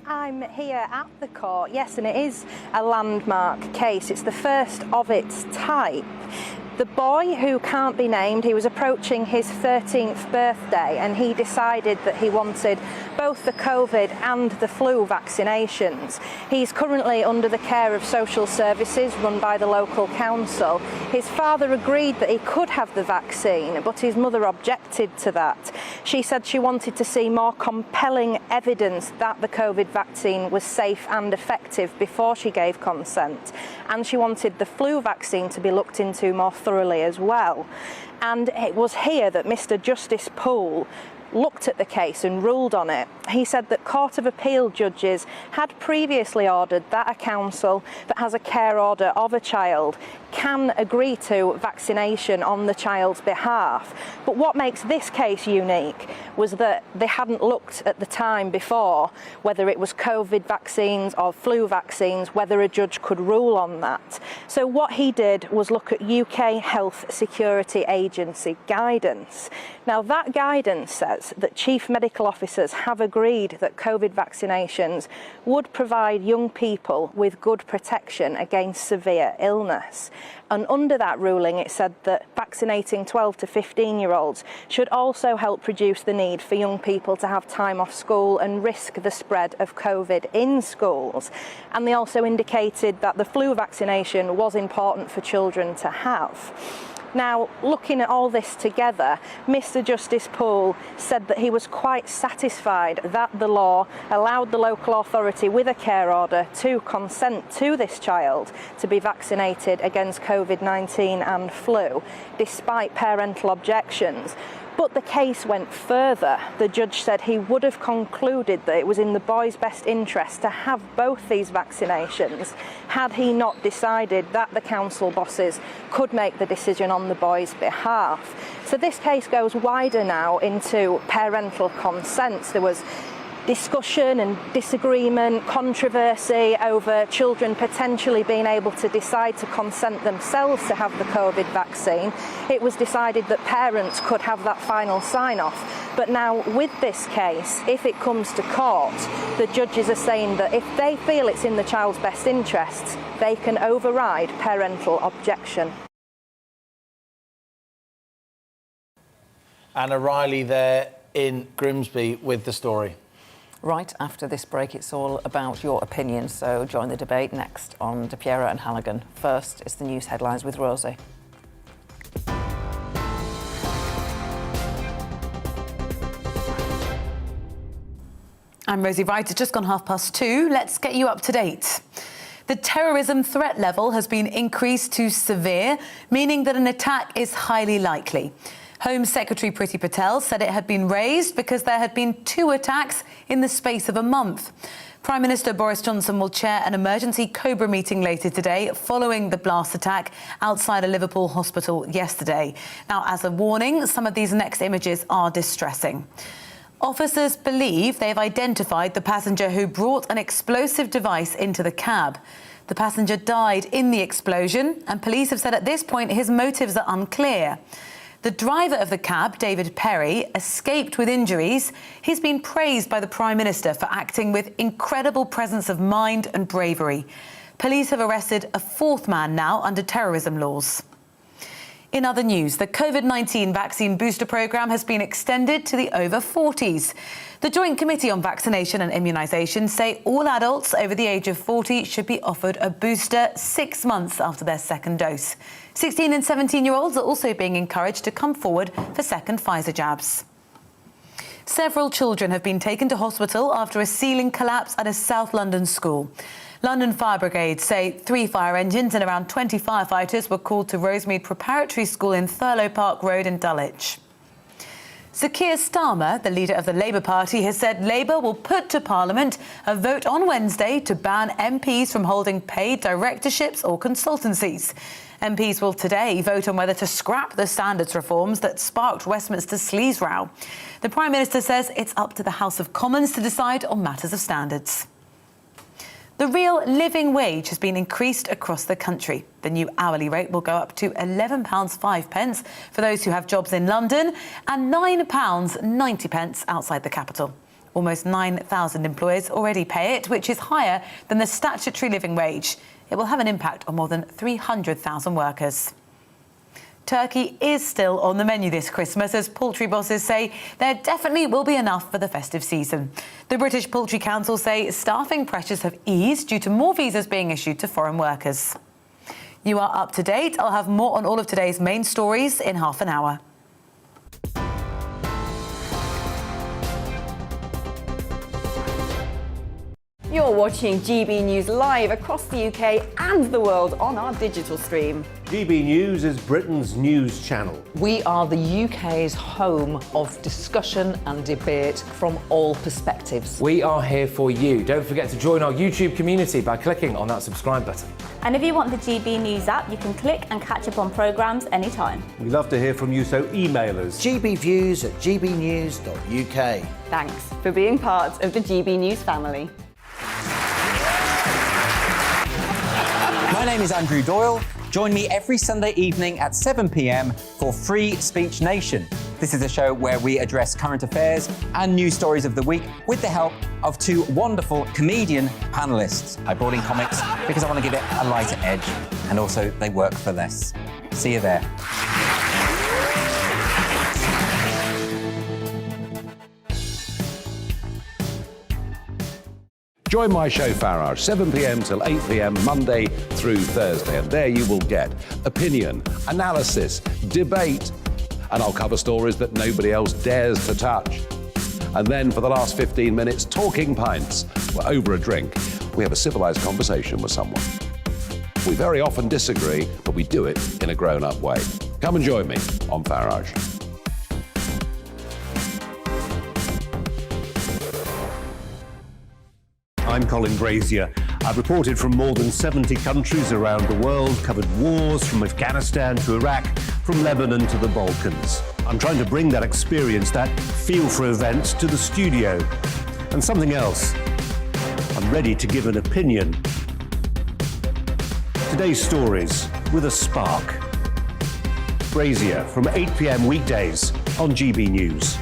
I'm here at the court, yes, and it is a landmark case. It's the first of its type. The boy, who can't be named, he was approaching his 13th birthday and he decided that he wanted both the COVID and the flu vaccinations. He's currently under the care of social services run by the local council. His father agreed that he could have the vaccine, but his mother objected to that. She said she wanted to see more compelling evidence that the COVID vaccine was safe and effective before she gave consent. And she wanted the flu vaccine to be looked into more thoroughly as well. And it was here that Mr. Justice Poole looked at the case and ruled on it. He said that Court of Appeal judges had previously ordered that a council that has a care order of a child can agree to vaccination on the child's behalf. But what makes this case unique was that they hadn't looked at the time before whether it was COVID vaccines or flu vaccines, whether a judge could rule on that. So what he did was look at UK Health Security Agency guidance. Now that guidance says that chief medical officers have agreed that COVID vaccinations would provide young people with good protection against severe illness. And under that ruling, it said that vaccinating 12 to 15-year-olds should also help reduce the need for young people to have time off school and risk the spread of COVID in schools. And they also indicated that the flu vaccination was important for children to have. Now, looking at all this together, Mr. Justice Poole said that he was quite satisfied that the law allowed the local authority with a care order to consent to this child to be vaccinated against COVID-19 and flu, despite parental objections. But the case went further. The judge said he would have concluded that it was in the boy's best interest to have both these vaccinations had he not decided that the council bosses could make the decision on the boy's behalf. So this case goes wider now into parental consent. There was discussion and disagreement, controversy over children potentially being able to decide to consent themselves to have the COVID vaccine. It was decided that parents could have that final sign-off. But now with this case, if it comes to court, the judges are saying that if they feel it's in the child's best interests, they can override parental objection. Anna Riley there in Grimsby with the story. Right after this break, it's all about your opinion, so join the debate next on Piero and Halligan. First, it's the news headlines with Rosie. I'm Rosie Wright. It's just gone 2:30. Let's get you up to date. The terrorism threat level has been increased to severe, meaning that an attack is highly likely. Home Secretary Priti Patel said it had been raised because there had been 2 attacks in the space of a month. Prime Minister Boris Johnson will chair an emergency COBRA meeting later today following the blast attack outside a Liverpool hospital yesterday. Now, as a warning, some of these next images are distressing. Officers believe they've identified the passenger who brought an explosive device into the cab. The passenger died in the explosion, and police have said at this point his motives are unclear. The driver of the cab, David Perry, escaped with injuries. He's been praised by the Prime Minister for acting with incredible presence of mind and bravery. Police have arrested a fourth man now under terrorism laws. In other news, the COVID-19 vaccine booster programme has been extended to the over 40s. The Joint Committee on Vaccination and Immunisation say all adults over the age of 40 should be offered a booster 6 months after their second dose. 16 and 17-year-olds are also being encouraged to come forward for second Pfizer jabs. Several children have been taken to hospital after a ceiling collapse at a South London school. London Fire Brigade say 3 fire engines and around 20 firefighters were called to Rosemead Preparatory School in Thurlow Park Road in Dulwich. Sir Keir Starmer, the leader of the Labour Party, has said Labour will put to Parliament a vote on Wednesday to ban MPs from holding paid directorships or consultancies. MPs will today vote on whether to scrap the standards reforms that sparked Westminster's sleaze row. The Prime Minister says it's up to the House of Commons to decide on matters of standards. The real living wage has been increased across the country. The new hourly rate will go up to £11.05 for those who have jobs in London and £9.90 outside the capital. Almost 9,000 employers already pay it, which is higher than the statutory living wage. It will have an impact on more than 300,000 workers. Turkey is still on the menu this Christmas, as poultry bosses say there definitely will be enough for the festive season. The British Poultry Council say staffing pressures have eased due to more visas being issued to foreign workers. You are up to date. I'll have more on all of today's main stories in half an hour. You're watching GB News live across the UK and the world on our digital stream. GB News is Britain's news channel. We are the UK's home of discussion and debate from all perspectives. We are here for you. Don't forget to join our YouTube community by clicking on that subscribe button. And if you want the GB News app, you can click and catch up on programmes anytime. We love to hear from you, so email us. gbviews@gbnews.uk. Thanks for being part of the GB News family. My name is Andrew Doyle. Join me every Sunday evening at 7 p.m. for Free Speech Nation. This is a show where we address current affairs and news stories of the week with the help of 2 wonderful comedian panellists. I brought in comics because I want to give it a lighter edge, and also they work for less. See you there. Join my show Farage, 7 p.m. till 8 p.m. Monday through Thursday, and there you will get opinion, analysis, debate, and I'll cover stories that nobody else dares to touch. And then for the last 15 minutes, talking pints. We're over a drink. We have a civilised conversation with someone. We very often disagree, but we do it in a grown-up way. Come and join me on Farage. I'm Colin Brazier. I've reported from more than 70 countries around the world, covered wars from Afghanistan to Iraq, from Lebanon to the Balkans. I'm trying to bring that experience, that feel for events, to the studio. And something else, I'm ready to give an opinion. Today's stories with a spark. Brazier from 8 p.m. weekdays on GB News.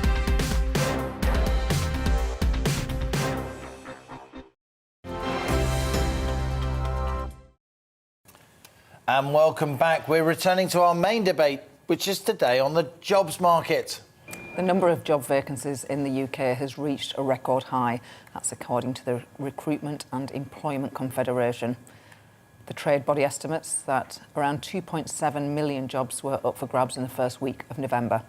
And welcome back. We're returning to our main debate, which is today on the jobs market. The number of job vacancies in the UK has reached a record high. That's according to the Recruitment and Employment Confederation. The trade body estimates that around 2.7 million jobs were up for grabs in the first week of November.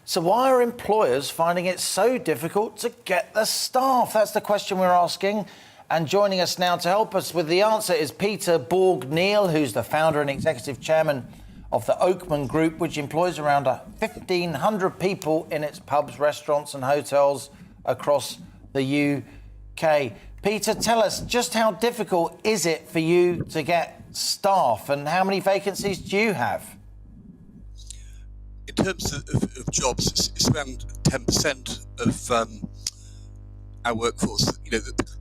So why are employers finding it so difficult to get the staff? That's the question we're asking. And joining us now to help us with the answer is Peter Borg-Neal, who's the founder and executive chairman of the Oakman Group, which employs around 1,500 people in its pubs, restaurants and hotels across the UK. Peter, tell us, just how difficult is it for you to get staff, and how many vacancies do you have? In terms of jobs, it's around 10% of our workforce,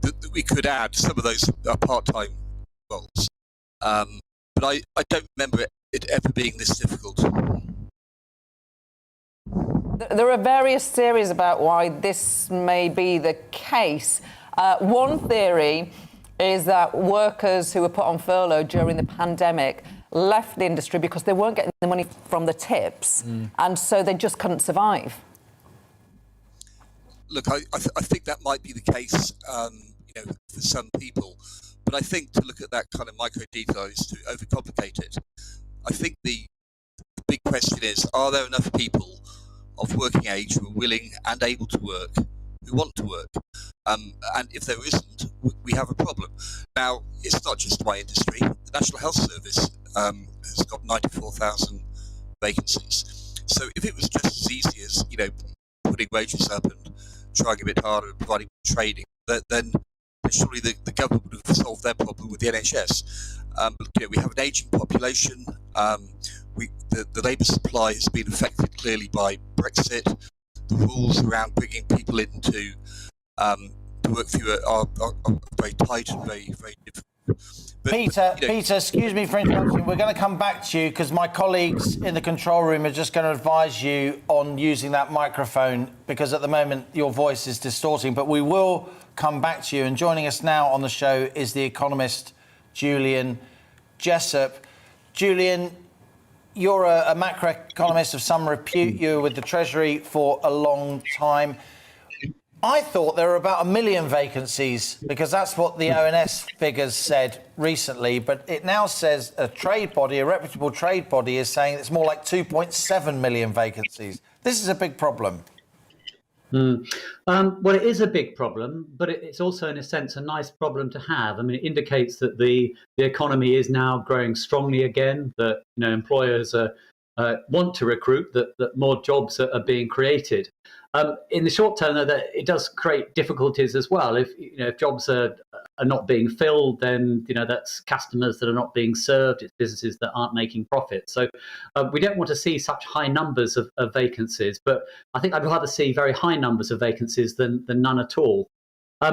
that we could add. Some of those are part-time roles. But I don't remember it ever being this difficult. There are various theories about why this may be the case. One theory is that workers who were put on furlough during the pandemic left the industry because they weren't getting the money from the tips, and so they just couldn't survive. Look, I think that might be the case, for some people, but I think to look at that kind of micro detail is to overcomplicate it. I think the big question is: are there enough people of working age who are willing and able to work, who want to work? And if there isn't, we have a problem. Now, it's not just my industry. The National Health Service has got 94,000 vacancies. So if it was just as easy as, putting wages up and trying a bit harder and providing training, then surely the government would have solved their problem with the NHS. But, we have an ageing population. The labour supply has been affected clearly by Brexit. The rules around bringing people into to work for you are very tight and very, very difficult. But, Peter, excuse me for interrupting. We're going to come back to you because my colleagues in the control room are just going to advise you on using that microphone because at the moment your voice is distorting. But we will come back to you. And joining us now on the show is the economist Julian Jessup. Julian, you're a macroeconomist of some repute. You were with the Treasury for a long time. I thought there were about 1 million vacancies because that's what the ONS figures said recently. But it now says a reputable trade body is saying it's more like 2.7 million vacancies. This is a big problem. Well, it is a big problem, but it's also, in a sense, a nice problem to have. I mean, it indicates that the economy is now growing strongly again, that employers want to recruit, that more jobs are being created. In the short term, though, that it does create difficulties as well. If jobs are not being filled, then that's customers that are not being served. It's businesses that aren't making profit. So we don't want to see such high numbers of vacancies. But I think I'd rather see very high numbers of vacancies than none at all.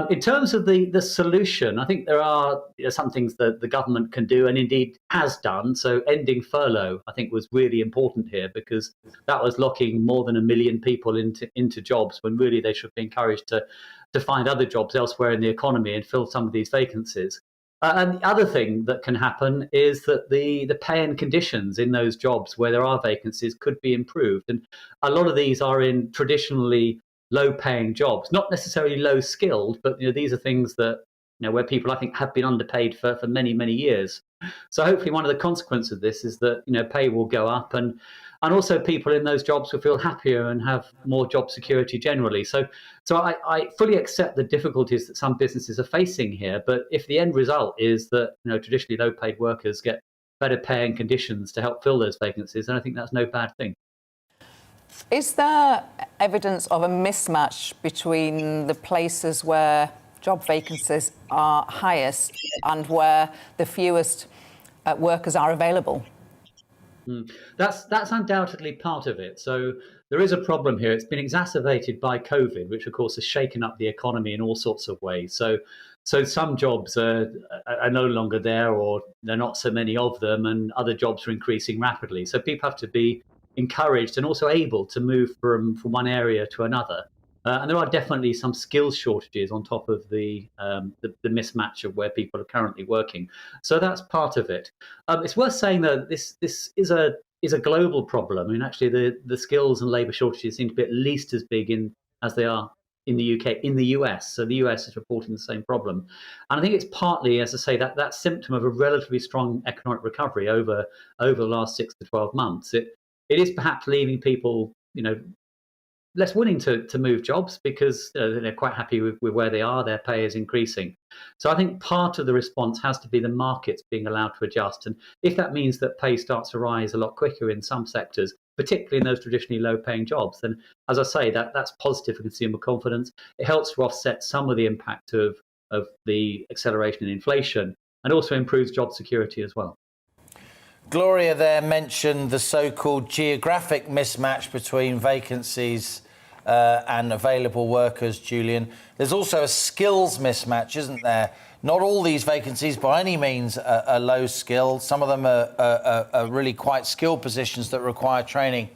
In terms of the solution, I think there are some things that the government can do and indeed has done. So ending furlough, I think, was really important here because that was locking more than 1 million people into jobs when really they should be encouraged to find other jobs elsewhere in the economy and fill some of these vacancies. And the other thing that can happen is that the pay and conditions in those jobs where there are vacancies could be improved. And a lot of these are in traditionally low-paying jobs, not necessarily low-skilled, but these are things that where people I think have been underpaid for many, many years. So hopefully one of the consequences of this is that pay will go up and also people in those jobs will feel happier and have more job security generally. So I fully accept the difficulties that some businesses are facing here, but if the end result is that traditionally low-paid workers get better pay and conditions to help fill those vacancies, then I think that's no bad thing. Is there evidence of a mismatch between the places where job vacancies are highest and where the fewest workers are available? That's undoubtedly part of it. So there is a problem here. It's been exacerbated by COVID, which of course has shaken up the economy in all sorts of ways. So some jobs are no longer there, or there are not so many of them, and other jobs are increasing rapidly. So people have to be encouraged and also able to move from one area to another. And there are definitely some skills shortages on top of the mismatch of where people are currently working. So that's part of it. It's worth saying that this is a global problem. I mean, actually, the skills and labour shortages seem to be at least as big as they are in the UK, in the US. So the US is reporting the same problem. And I think it's partly, as I say, that symptom of a relatively strong economic recovery over the last 6 to 12 months. It is perhaps leaving people, less willing to move jobs because they're quite happy with where they are. Their pay is increasing. So I think part of the response has to be the markets being allowed to adjust. And if that means that pay starts to rise a lot quicker in some sectors, particularly in those traditionally low-paying jobs, then, as I say, that's positive for consumer confidence. It helps to offset some of the impact of the acceleration in inflation and also improves job security as well. Gloria there mentioned the so-called geographic mismatch between vacancies and available workers, Julian. There's also a skills mismatch, isn't there? Not all these vacancies by any means are low skill. Some of them are really quite skilled positions that require training.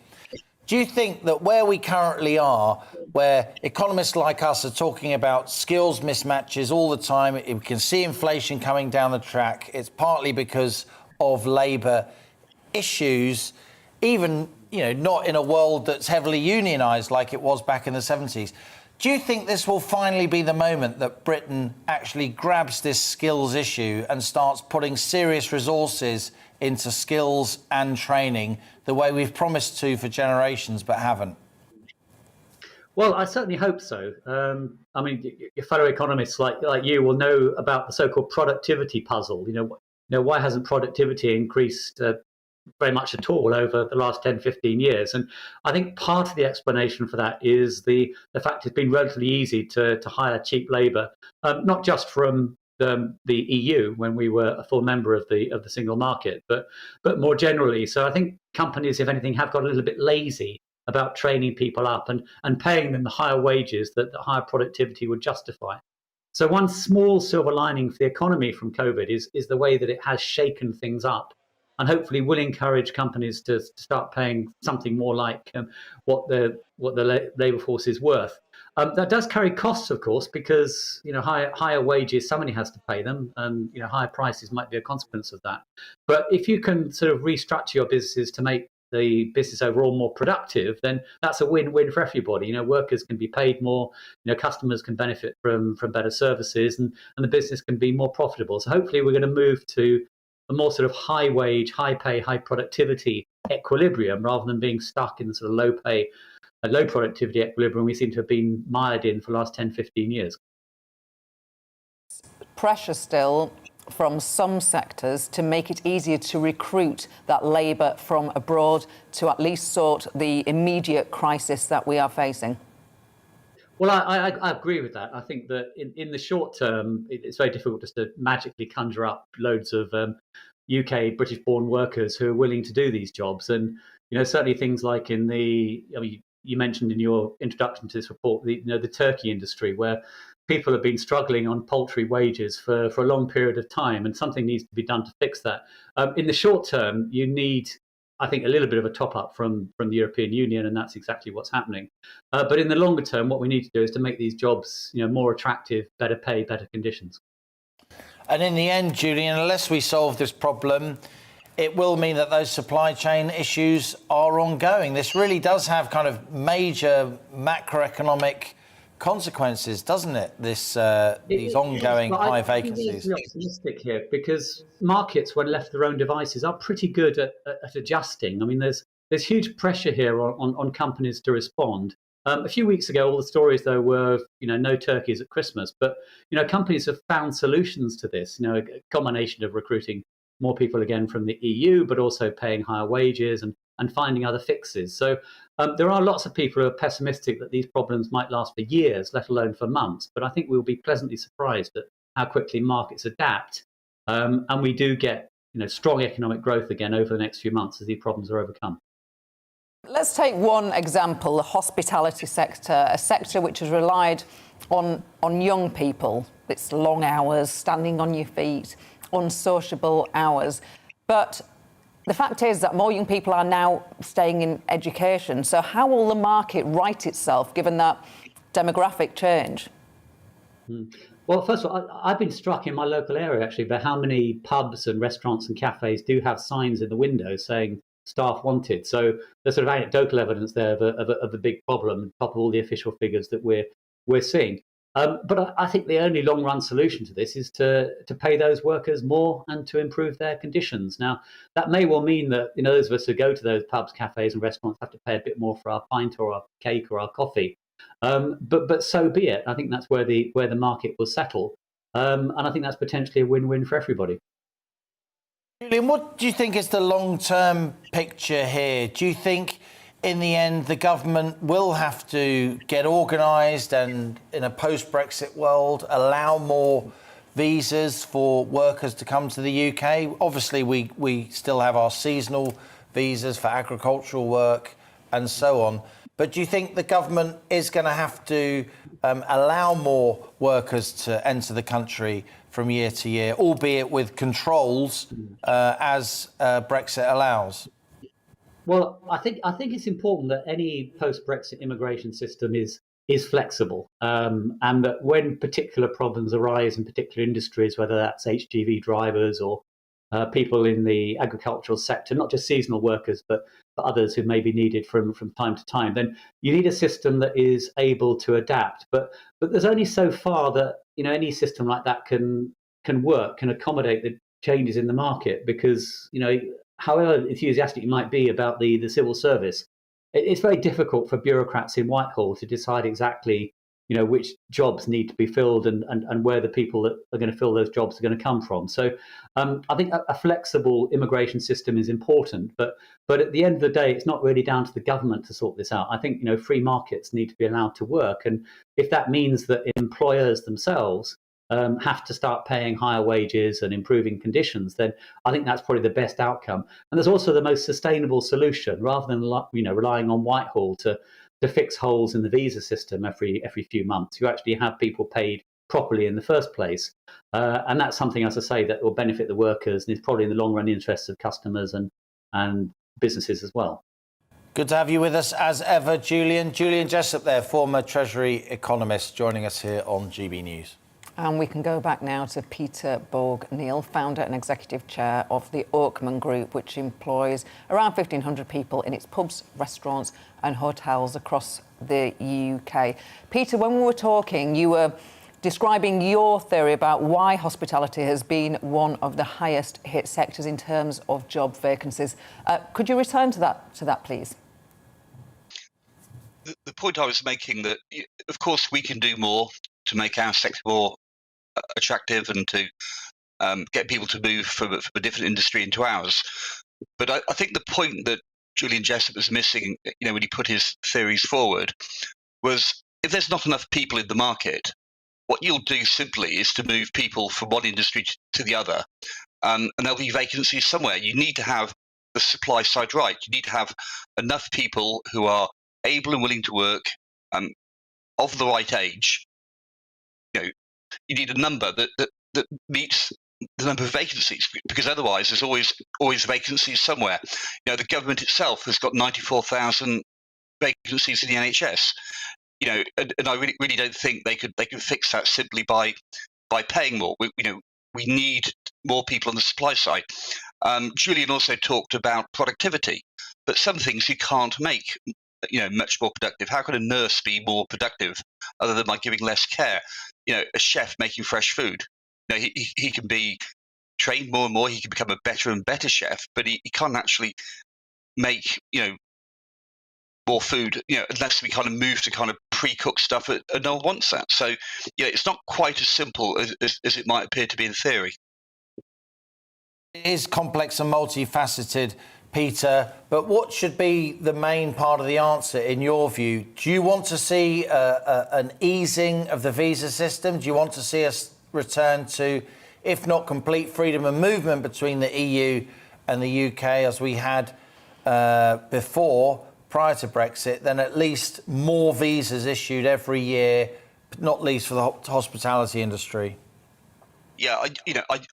Do you think that where we currently are, where economists like us are talking about skills mismatches all the time, we can see inflation coming down the track, it's partly because of labour issues, even not in a world that's heavily unionised like it was back in the 70s. Do you think this will finally be the moment that Britain actually grabs this skills issue and starts putting serious resources into skills and training the way we've promised to for generations but haven't? Well, I certainly hope so. I mean, your fellow economists like you will know about the so-called productivity puzzle. Why hasn't productivity increased very much at all over the last 10, 15 years? And I think part of the explanation for that is the fact it's been relatively easy to hire cheap labour, not just from the EU when we were a full member of the single market, but more generally. So I think companies, if anything, have got a little bit lazy about training people up and paying them the higher wages that the higher productivity would justify. So one small silver lining for the economy from COVID is the way that it has shaken things up, and hopefully will encourage companies to start paying something more like what the labour force is worth. That does carry costs, of course, because higher wages, somebody has to pay them, and higher prices might be a consequence of that. But if you can sort of restructure your businesses to make the business overall more productive, then that's a win-win for everybody. Workers can be paid more, customers can benefit from better services, and the business can be more profitable. So hopefully we're going to move to a more sort of high wage, high pay, high productivity equilibrium, rather than being stuck in the sort of low pay, low productivity equilibrium we seem to have been mired in for the last 10, 15 years. Pressure still from some sectors to make it easier to recruit that labour from abroad to at least sort the immediate crisis that we are facing? Well, I agree with that. I think that in the short term, it's very difficult just to magically conjure up loads of UK British-born workers who are willing to do these jobs. And certainly things like you mentioned in your introduction to this report, the turkey industry, where people have been struggling on paltry wages for a long period of time, and something needs to be done to fix that. In the short term, you need, I think, a little bit of a top-up from the European Union, and that's exactly what's happening. But in the longer term, what we need to do is to make these jobs more attractive, better pay, better conditions. And in the end, Julian, unless we solve this problem, it will mean that those supply chain issues are ongoing. This really does have kind of major macroeconomic consequences, doesn't it? These ongoing high vacancies. I'm optimistic here because markets, when left to their own devices, are pretty good at adjusting. I mean, there's huge pressure here on companies to respond. A few weeks ago, all the stories though were no turkeys at Christmas, but companies have found solutions to this. A combination of recruiting more people again from the EU, but also paying higher wages and finding other fixes. So there are lots of people who are pessimistic that these problems might last for years, let alone for months. But I think we'll be pleasantly surprised at how quickly markets adapt, and we do get strong economic growth again over the next few months as these problems are overcome. Let's take one example, the hospitality sector, a sector which has relied on young people. It's long hours, standing on your feet, unsociable hours. But the fact is that more young people are now staying in education. So how will the market right itself given that demographic change? Well, first of all, I've been struck in my local area actually by how many pubs and restaurants and cafes do have signs in the windows saying staff wanted. So there's sort of anecdotal evidence there of the big problem, on top of all the official figures that we're seeing. But I think the only long-run solution to this is to pay those workers more and to improve their conditions. Now, that may well mean that those of us who go to those pubs, cafes and restaurants have to pay a bit more for our pint or our cake or our coffee. But so be it. I think that's where the market will settle. And I think that's potentially a win-win for everybody. Julian, what do you think is the long-term picture here? Do you think in the end, the government will have to get organised and, in a post-Brexit world, allow more visas for workers to come to the UK? Obviously, we still have our seasonal visas for agricultural work and so on. But do you think the government is going to have to allow more workers to enter the country from year to year, albeit with controls as Brexit allows? Well, I think it's important that any post-Brexit immigration system is flexible, and that when particular problems arise in particular industries, whether that's HGV drivers or people in the agricultural sector, not just seasonal workers, but others who may be needed from time to time, then you need a system that is able to adapt. But there's only so far that any system like that can work, can accommodate the changes in the market, because however enthusiastic you might be about the civil service, it's very difficult for bureaucrats in Whitehall to decide exactly which jobs need to be filled and where the people that are going to fill those jobs are going to come from. So I think a flexible immigration system is important, but at the end of the day, it's not really down to the government to sort this out. I think free markets need to be allowed to work, and if that means that employers themselves have to start paying higher wages and improving conditions, then I think that's probably the best outcome. And there's also the most sustainable solution, rather than relying on Whitehall to fix holes in the visa system every few months. You actually have people paid properly in the first place, and that's something, as I say, that will benefit the workers and is probably in the long run interests of customers and businesses as well. Good to have you with us as ever, Julian. Julian Jessup there, former Treasury economist, joining us here on GB News. And we can go back now to Peter Borg-Neil, founder and executive chair of the Oakman Group, which employs around 1,500 people in its pubs, restaurants and hotels across the UK. Peter, when we were talking, you were describing your theory about why hospitality has been one of the highest hit sectors in terms of job vacancies. Could you return to that, please? The point I was making, that, of course, we can do more to make our sector more attractive and to get people to move from a different industry into ours. But I think the point that Julian Jessup was missing, when he put his theories forward, was if there's not enough people in the market, what you'll do simply is to move people from one industry to the other, and there'll be vacancies somewhere. You need to have the supply side right. You need to have enough people who are able and willing to work, of the right age. You need a number that meets the number of vacancies, because otherwise there's always vacancies somewhere. The government itself has got 94,000 vacancies in the NHS. And I really don't think they can fix that simply by paying more. We need more people on the supply side. Julian also talked about productivity, but some things you can't make much more productive. How can a nurse be more productive other than by giving less care? A chef making fresh food, he can be trained more and more. He can become a better and better chef, but he can't actually make more food, unless we kind of move to kind of pre-cooked stuff, and no one wants that. So it's not quite as simple as it might appear to be in theory. It is complex and multifaceted, Peter, but what should be the main part of the answer in your view? Do you want to see an easing of the visa system? Do you want to see us return to, if not complete freedom of movement between the EU and the UK as we had before, prior to Brexit, then at least more visas issued every year, not least for the hospitality industry? Yeah,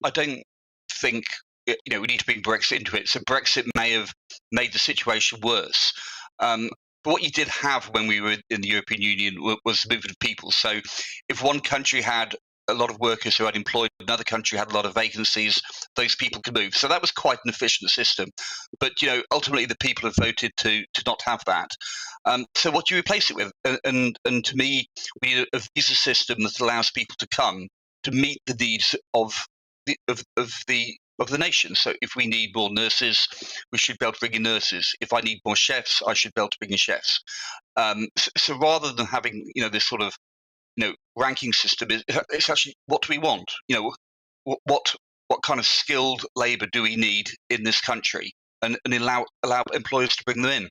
I don't think we need to bring Brexit into it. So Brexit may have made the situation worse. But what you did have when we were in the European Union was movement of people. So if one country had a lot of workers who are unemployed, another country had a lot of vacancies, those people could move. So that was quite an efficient system. But ultimately the people have voted to not have that. So what do you replace it with? And to me, we need a visa system that allows people to come to meet the needs of the nation. So if we need more nurses, we should be able to bring in nurses. If I need more chefs, I should be able to bring in chefs. So rather than having this sort of ranking system, it's actually what do we want? What kind of skilled labour do we need in this country, and allow employers to bring them in.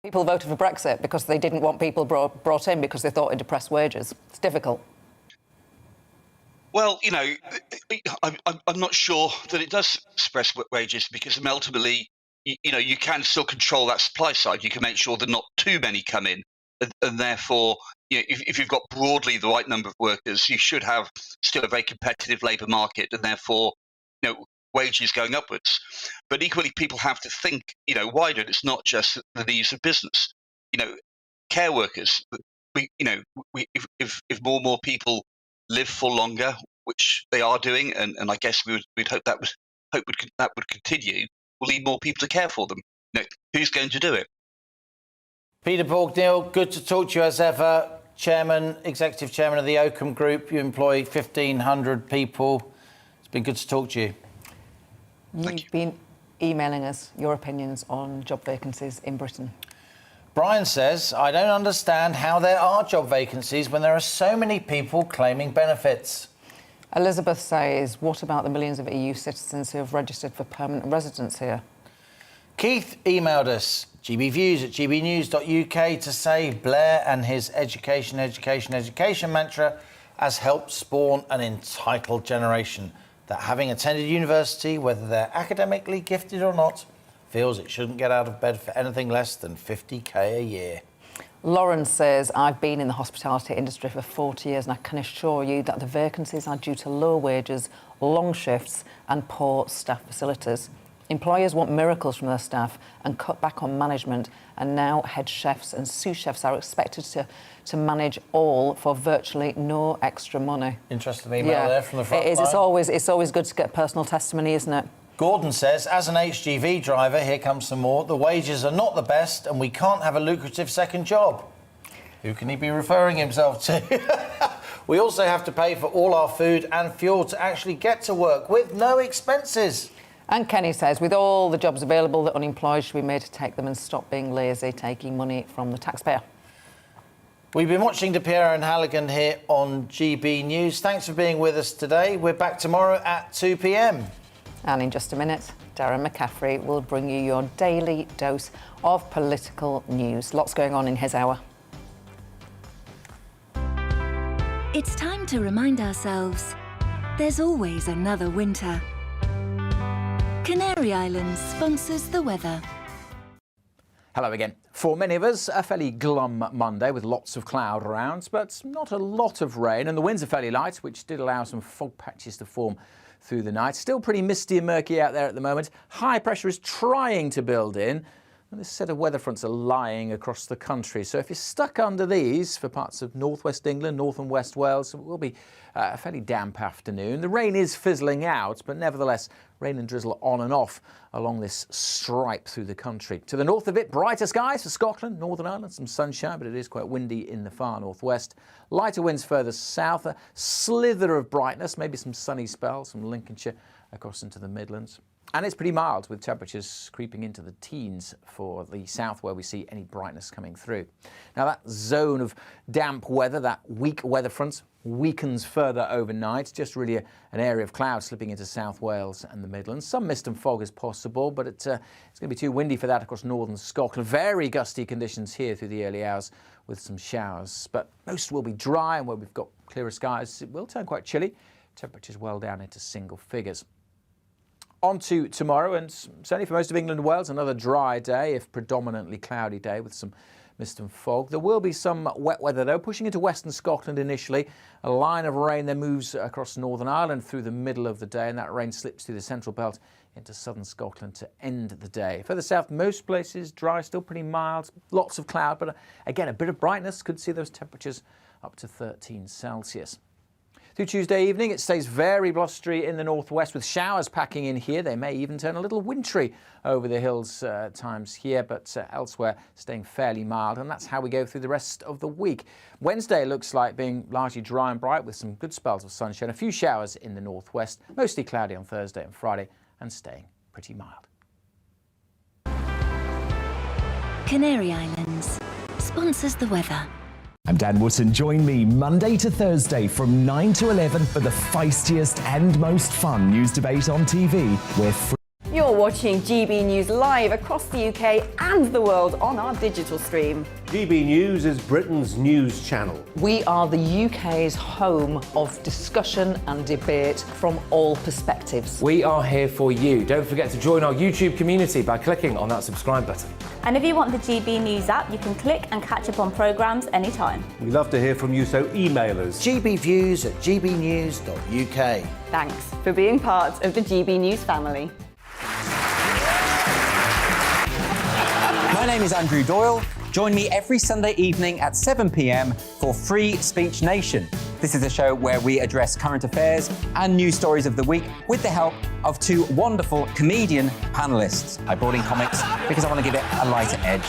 People voted for Brexit because they didn't want people brought in because they thought it depressed wages. It's difficult. Well, I'm not sure that it does suppress wages, because ultimately you can still control that supply side. You can make sure that not too many come in, and therefore, if you've got broadly the right number of workers, you should have still a very competitive labour market, and therefore, wages going upwards. But equally, people have to think, wider. It's not just the needs of business. Care workers. If more and more people live for longer, which they are doing, and I guess we'd hope that would continue. We'll need more people to care for them. Who's going to do it? Peter Borgnell, good to talk to you as ever. Executive Chairman of the Oakham Group. You employ 1,500 people. It's been good to talk to you. You've been emailing us your opinions on job vacancies in Britain. Brian says, I don't understand how there are job vacancies when there are so many people claiming benefits. Elizabeth says, what about the millions of EU citizens who have registered for permanent residence here? Keith emailed us, gbviews@gbnews.uk, to say Blair and his education mantra has helped spawn an entitled generation that, having attended university, whether they're academically gifted or not, feels it shouldn't get out of bed for anything less than 50k a year. Lauren says, I've been in the hospitality industry for 40 years and I can assure you that the vacancies are due to low wages, long shifts and poor staff facilities. Employers want miracles from their staff and cut back on management, and now head chefs and sous chefs are expected to manage all for virtually no extra money. Interesting email there from the front line. It is. It's always good to get personal testimony, isn't it? Gordon says, as an HGV driver, here comes some more, the wages are not the best and we can't have a lucrative second job. Who can he be referring himself to? We also have to pay for all our food and fuel to actually get to work with no expenses. And Kenny says, with all the jobs available, the unemployed should be made to take them and stop being lazy, taking money from the taxpayer. We've been watching Piero and Halligan here on GB News. Thanks for being with us today. We're back tomorrow at 2 p.m. And in just a minute, Darren McCaffrey will bring you your daily dose of political news. Lots going on in his hour. It's time to remind ourselves, there's always another winter. Canary Islands sponsors the weather. Hello again. For many of us, a fairly glum Monday with lots of cloud around, but not a lot of rain, and the winds are fairly light, which did allow some fog patches to form through the night. Still pretty misty and murky out there at the moment. High pressure is trying to build in, and this set of weather fronts are lying across the country. So if you're stuck under these for parts of northwest England, north and west Wales, it will be a fairly damp afternoon. The rain is fizzling out, but nevertheless, rain and drizzle on and off along this stripe through the country. To the north of it, brighter skies for Scotland, Northern Ireland, some sunshine, but it is quite windy in the far northwest. Lighter winds further south, a slither of brightness, maybe some sunny spells from Lincolnshire across into the Midlands. And it's pretty mild, with temperatures creeping into the teens for the south, where we see any brightness coming through. Now, that zone of damp weather, that weak weather front, weakens further overnight. Just really an area of cloud slipping into South Wales and the Midlands. Some mist and fog is possible, but it's going to be too windy for that across northern Scotland. Very gusty conditions here through the early hours with some showers. But most will be dry, and where we've got clearer skies, it will turn quite chilly. Temperatures well down into single figures. On to tomorrow, and certainly for most of England and Wales, another dry day, if predominantly cloudy day with some mist and fog. There will be some wet weather, though, pushing into western Scotland initially. A line of rain then moves across Northern Ireland through the middle of the day, and that rain slips through the central belt into southern Scotland to end the day. Further south, most places dry, still pretty mild, lots of cloud, but again, a bit of brightness. Could see those temperatures up to 13 Celsius. Through Tuesday evening, it stays very blustery in the northwest with showers packing in here. They may even turn a little wintry over the hills at times here, but elsewhere staying fairly mild. And that's how we go through the rest of the week. Wednesday looks like being largely dry and bright with some good spells of sunshine. A few showers in the northwest, mostly cloudy on Thursday and Friday, and staying pretty mild. Canary Islands sponsors the weather. I'm Dan Wootton. Join me Monday to Thursday from 9 to 11 for the feistiest and most fun news debate on TV. We're free. You're watching GB News live across the UK and the world on our digital stream. GB News is Britain's news channel. We are the UK's home of discussion and debate from all perspectives. We are here for you. Don't forget to join our YouTube community by clicking on that subscribe button. And if you want the GB News app, you can click and catch up on programmes anytime. We love to hear from you, so email us. gbviews@gbnews.uk. Thanks for being part of the GB News family. My name is Andrew Doyle. Join me every Sunday evening at 7 p.m. for Free Speech Nation. This is a show where we address current affairs and news stories of the week with the help of two wonderful comedian panellists. I brought in comics because I want to give it a lighter edge.